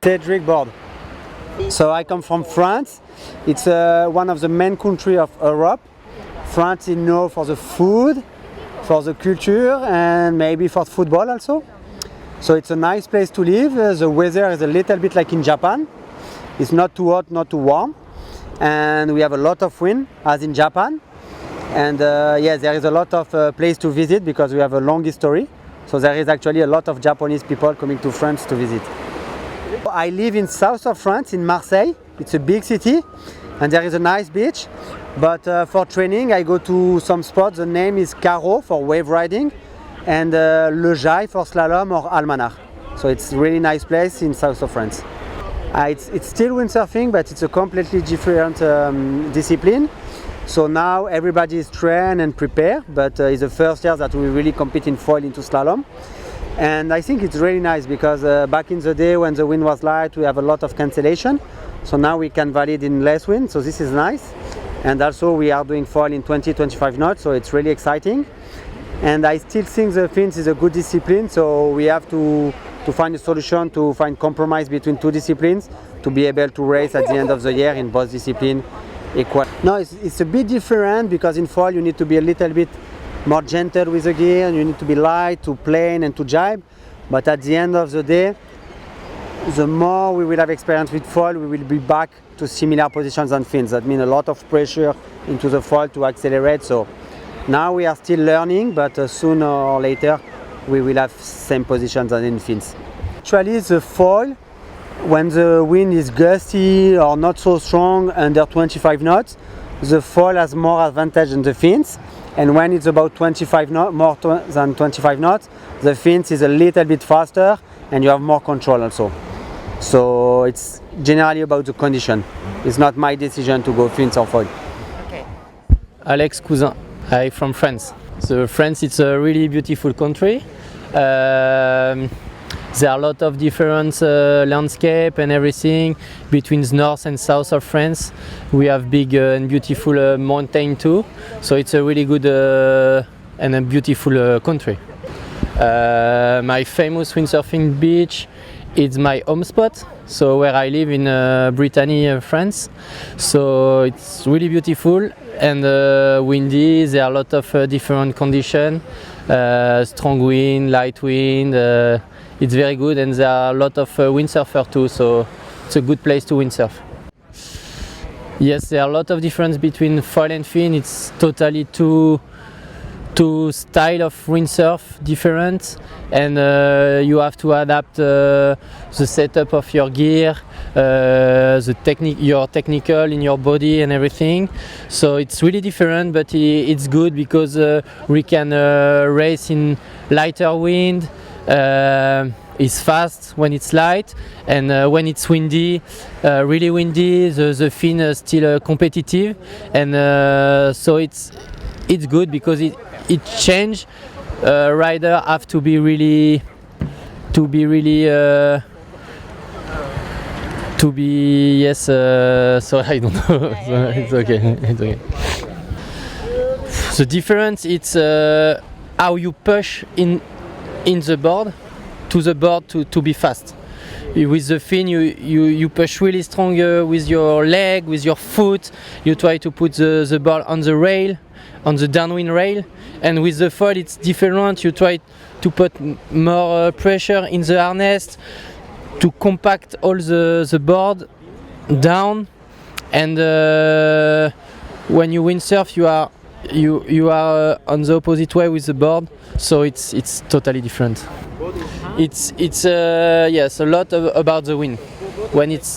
Cedric, Bordes. So I come from France. It's one of the main countries of Europe. France is known for the food, for the culture, and maybe for football also. So it's a nice place to live. The weather is a little bit like in Japan. It's not too hot, not too warm. And we have a lot of wind, as in Japan. And yes, there is a lot of place to visit because we have a long history. So there is actually a lot of Japanese people coming to France to visit. I live in south of France, in Marseille. It's a big city and there is a nice beach. But for training I go to some spots. The name is Carreau for wave riding and Le Jaille for slalom or Almanach. So it's a really nice place in south of France. It's still windsurfing, but it's a completely different discipline. So now everybody is trained and prepared, but it's the first year that we really compete in foil into slalom. And I think it's really nice because back in the day when the wind was light, we have a lot of cancellation. So now we can valid in less wind, so this is nice. And also we are doing foil in 20-25 knots, so it's really exciting. And I still think the fins is a good discipline, so we have to find a solution, to find compromise between two disciplines, to be able to race at the end of the year in both disciplines equal. No, it's a bit different because in foil you need to be a little bit more gentle with the gear, and you need to be light, to plane and to jibe. But at the end of the day, the more we will have experience with foil, we will be back to similar positions on fins. That means a lot of pressure into the foil to accelerate. So now we are still learning, but sooner or later we will have same positions as in fins. Actually the foil, when the wind is gusty or not so strong under 25 knots, the foil has more advantage than the fins. And when it's about 25 knots, more than 25 knots, the fins is a little bit faster and you have more control also. So it's generally about the condition. It's not my decision to go fins or foil. Okay. Alex Cousin, I'm from France. So France, it's a really beautiful country. There are a lot of different landscape and everything between the north and south of France. We have big and beautiful mountain too. So it's a really good and a beautiful country. My famous windsurfing beach is my home spot. So where I live in Brittany, France. So it's really beautiful and windy. There are a lot of different conditions. Strong wind, light wind. It's very good, and there are a lot of windsurfers too, so it's a good place to windsurf. Yes, there are a lot of difference between foil and fin. It's totally two style of windsurf different, and you have to adapt the setup of your gear, your technical in your body and everything. So it's really different, but it's good because we can race in lighter wind. It's fast when it's light, and when it's windy, really windy, the fin is still competitive, and so it's good because it change. Rider have to be really yes. Sorry, I don't know. It's okay. It's okay. The difference it's how you push in the board to be fast. With the fin you push really strong with your leg, with your foot. You try to put the ball on the rail, on the downwind rail, and with the foil it's different. You try to put more pressure in the harness to compact all the board down, and when you windsurf you are on the opposite way with the board, so it's totally different. It's yes, a lot about the wind. When it's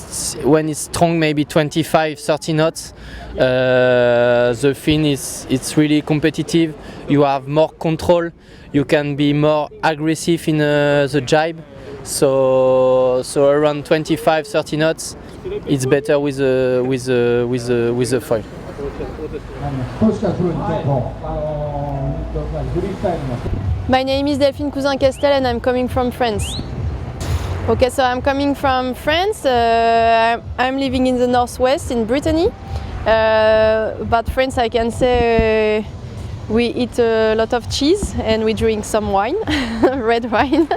strong, maybe 25-30 knots, the fin it's really competitive. You have more control. You can be more aggressive in the jibe. So around 25-30 knots, it's better with the foil. My name is Delphine Cousin Questel and I'm coming from France. Okay, so I'm coming from France. I'm living in the northwest in Brittany. About France, I can say we eat a lot of cheese and we drink some wine, red wine.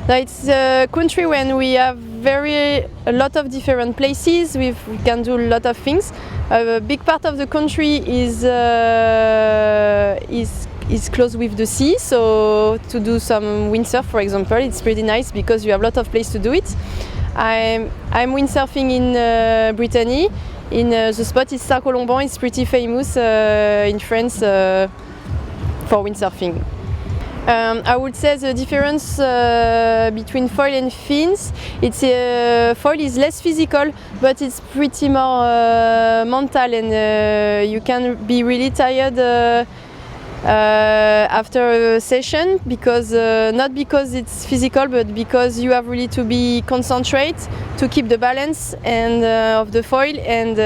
Now it's a country when we have a lot of different places. We can do a lot of things. A big part of the country is close with the sea, so to do some windsurf, for example, it's pretty nice because you have a lot of place to do it. I'm windsurfing in Brittany. In the spot is Saint-Colomban. It's pretty famous in France for windsurfing. I would say the difference between foil and fins, foil is less physical, but it's pretty more mental, and you can be really tired after a session, because not because it's physical, but because you have really to be concentrate to keep the balance and of the foil. And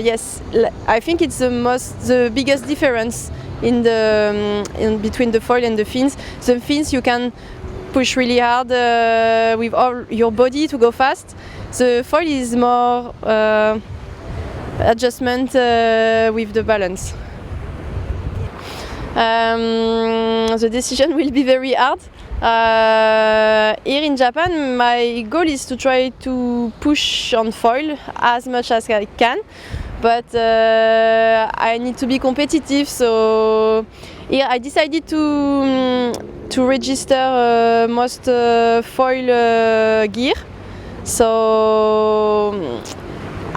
yes, I think it's the biggest difference in between the foil and the fins. The fins you can push really hard with all your body to go fast. The foil is more adjustment with the balance. The decision will be very hard. Here in Japan, my goal is to try to push on foil as much as I can, but I need to be competitive. So here I decided to register most foil gear. So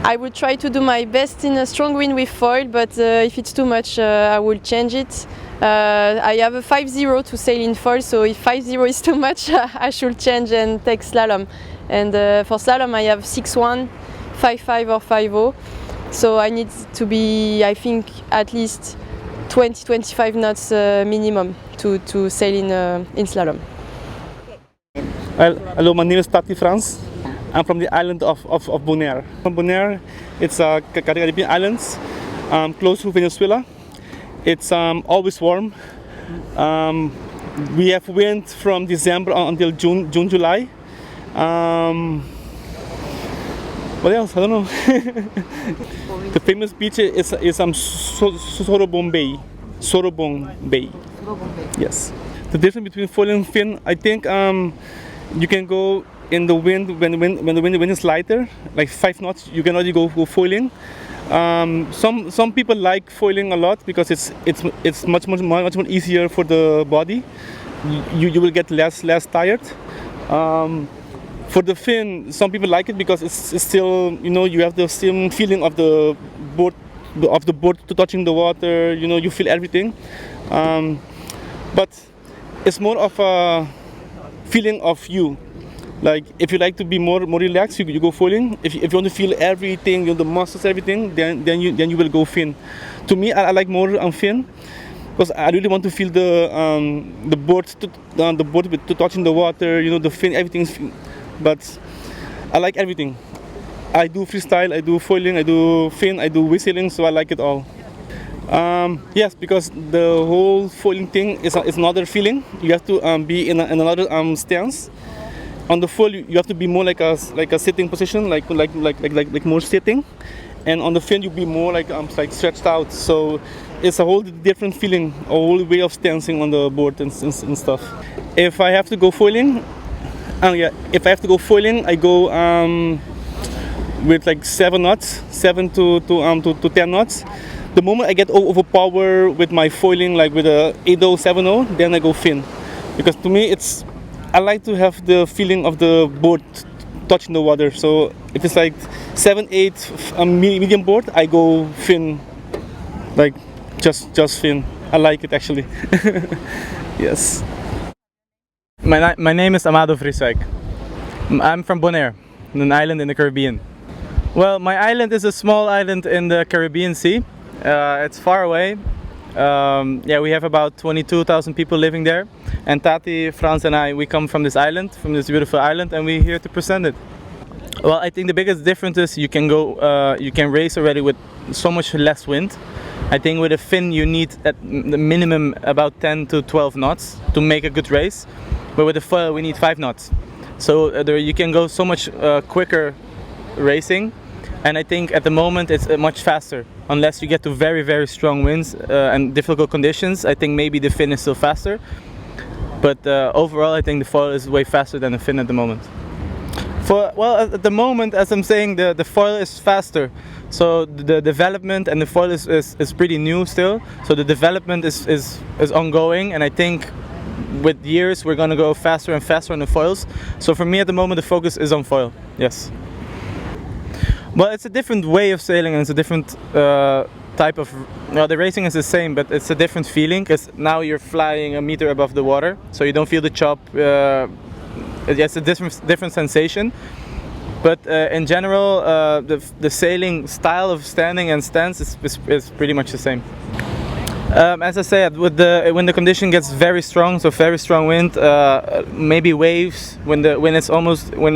I will try to do my best in a strong wind with foil, but if it's too much, I will change it. I have a 5-0 to sail in foil, so if 5-0 is too much, I should change and take slalom. And for slalom, I have 6-1, 5-5 or 5-0. So I need to be, I think, at least 20-25 knots minimum to sail in slalom. Hello, my name is Taty, Frans. I'm from the island of Bonaire. From Bonaire, it's a Caribbean islands close to Venezuela. It's always warm. We have wind from December until June, July. What else? I don't know. The famous beach is Sorobong Bay. Sorobong Bay. Yes. The difference between foil and fin, I think you can go in the wind when the wind is lighter, like 5 knots. You can already go foiling. Some people like foiling a lot because it's much more easier for the body. You will get less tired. For the fin, some people like it because it's still, you have the same feeling of the board touching the water. You feel everything. But it's more of a feeling of you. Like if you like to be more relaxed, you go foiling. If you want to feel everything, the muscles, everything, then you will go fin. To me, I like more fin because I really want to feel the board touching the water. The fin, everything's. But I like everything. I do freestyle, I do foiling, I do fin, I do whistling, so I like it all. Yes, because the whole foiling thing is another feeling. You have to be in another stance. On the foil, you have to be more like a sitting position, like more sitting, and on the fin you be more like stretched out. So it's a whole different feeling, a whole way of stancing on the board and stuff. If I have to go foiling, I go with like 7 knots, 7 to 10 knots. The moment I get overpowered with my foiling, like with a 8-0, 7-0, then I go fin, because to me I like to have the feeling of the board touching the water. So if it's like 7-8 medium board, I go fin, like just fin. I like it actually. Yes. My name is Amado Vrieswijk. I'm from Bonaire, an island in the Caribbean. Well, my island is a small island in the Caribbean Sea. It's far away. We have about 22,000 people living there. And Taty, Frans and I, we come from this island, from this beautiful island, and we're here to present it. Well, I think the biggest difference is you can race already with so much less wind. I think with a fin you need at the minimum about 10 to 12 knots to make a good race. But with a foil we need 5 knots. So you can go so much quicker racing. And I think at the moment it's much faster. Unless you get to very, very strong winds and difficult conditions, I think maybe the fin is still faster. But overall, I think the foil is way faster than the fin at the moment. At the moment, as I'm saying, the foil is faster. So the development and the foil is pretty new still. So the development is ongoing, and I think with years we're gonna go faster and faster on the foils. So for me at the moment, the focus is on foil. Yes. Well, it's a different way of sailing, and it's a different type of. The racing is the same, but it's a different feeling because now you're flying a meter above the water, so you don't feel the chop. It's a different sensation. But in general, the sailing style of standing and stance is pretty much the same. As I said, when the condition gets very strong, so very strong wind, maybe waves, when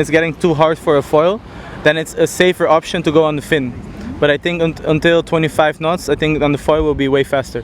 it's getting too hard for a foil, then it's a safer option to go on the fin. But I think until 25 knots, I think on the foil will be way faster.